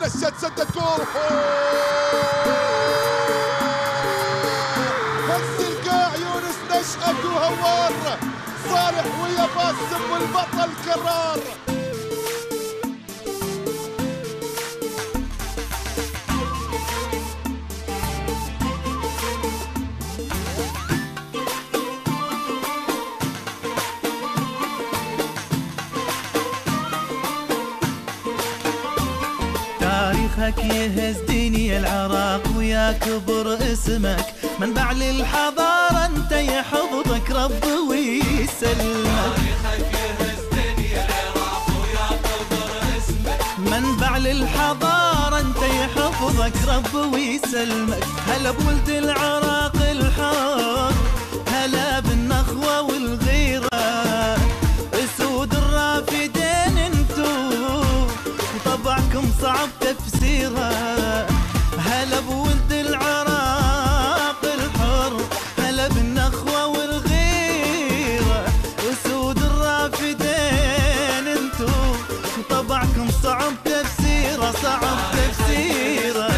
نشت سدد جول. هز القاع يونس نشأت وهوار، صالح ويا باسم والبطل كرار. تاريخك يهز ديني العراق ويا كبر اسمك، منبع للحضارة انت يحفظك رب ويسلمك. تاريخك يهز ديني العراق ويا كبر اسمك، منبع للحضارة انت يحفظك رب ويسلمك. هلا بولد العراق الحار، هلا بالنخوة والغيرة، اسود الرافدين انتو طبعكم صعب تفسيرها. هلا بولد العراق الحر، هلا بالنخوة والغيرة، اسود الرافدين انتو طبعكم صعب تفسيره، صعب تفسيره.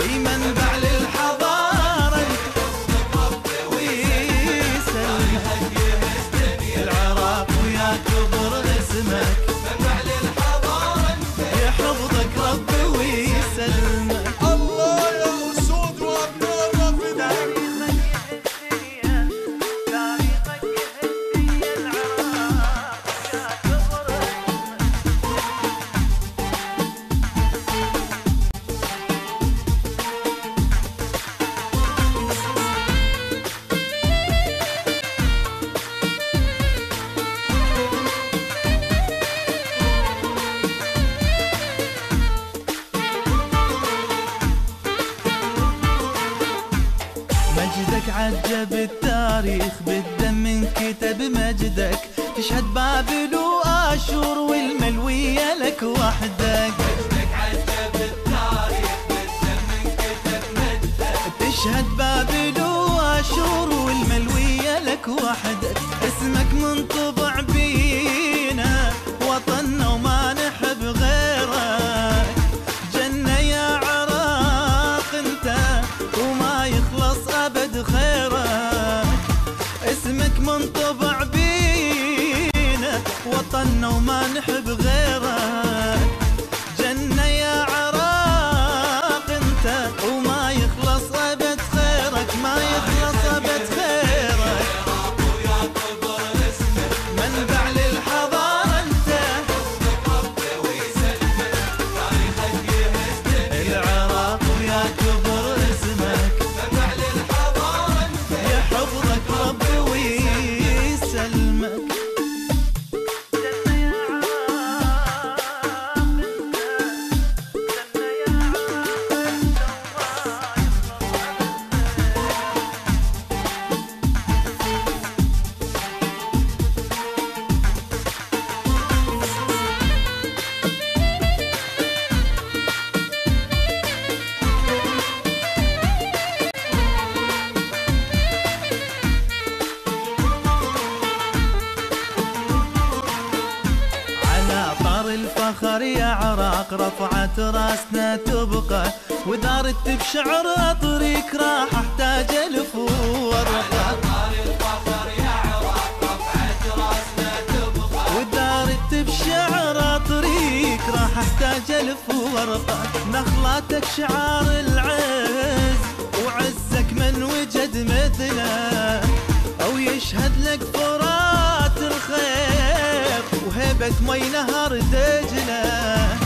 اي منبع للحضارة ويسلمك، العراق ويا كبر اسمك، يحفظك رب ويسلمك. الله يا اسود وابناء الرافدين. تاريخك يهدي العراق يا كبر مجدك عجب التاريخ، بالدم انكتب مجدك، تشهد بابل وآشور والملوية لك وحدك. مجدك عجب التاريخ، بالدم انكتب مجدك، تشهد بابل وآشور والملوية لك وحدك. اسمك منطبع بينا وطننا وما نحب غيرك، جنة يا عراق انت وما يخلص ابد خيرك. اسمك منطبع بينا وطننا وما نحب غيرك، جنة يا عراق انت وما يخلص ابد خيرك، ما يخلص ابد خيرك. ويا كبر اسمك، منبع للحضارة انت، تاريخك يهز ديني العراق ويا كبر اسمك، منبع للحضارة انت، يحفظك رب ويسلمك. الفخر يا عراق رفعت راسنا تبقى، ودارت بشعر طريق راح احتاج الف ورقه. الفخر يا عراق رفعت راسنا تبقى، ودارت بشعر طريق راح احتاج الف ورقه. نخلاتك شعار العز وعزك من وجد مثله، او يشهد لك فرات الخير وهيبة مي نهر دجله.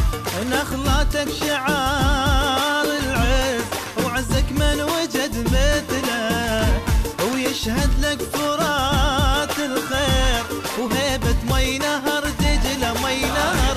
نخلاتك شعار العز وعزك من وجد مثله، ويشهد لك فرات الخير وهيبة مي نهر دجله، مي نهر